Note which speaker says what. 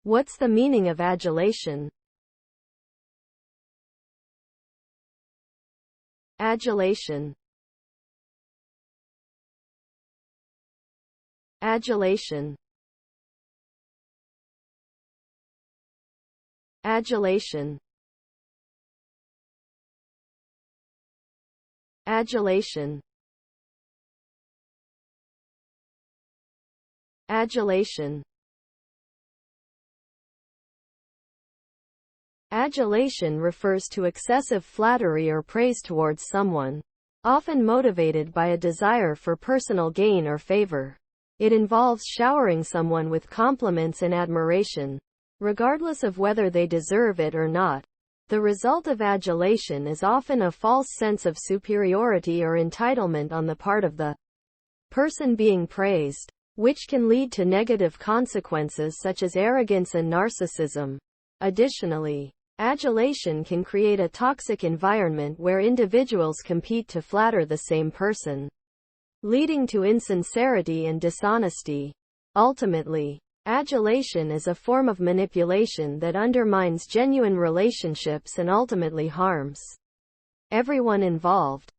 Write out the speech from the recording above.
Speaker 1: What's the meaning of adulation? Adulation. Adulation. Adulation. Adulation. Adulation. Adulation refers to excessive flattery or praise towards someone, often motivated by a desire for personal gain or favor. It involves showering someone with compliments and admiration, regardless of whether they deserve it or not. The result of adulation is often a false sense of superiority or entitlement on the part of the person being praised, which can lead to negative consequences such as arrogance and narcissism. Additionally, adulation can create a toxic environment where individuals compete to flatter the same person, leading to insincerity and dishonesty. Ultimately, adulation is a form of manipulation that undermines genuine relationships and ultimately harms everyone involved.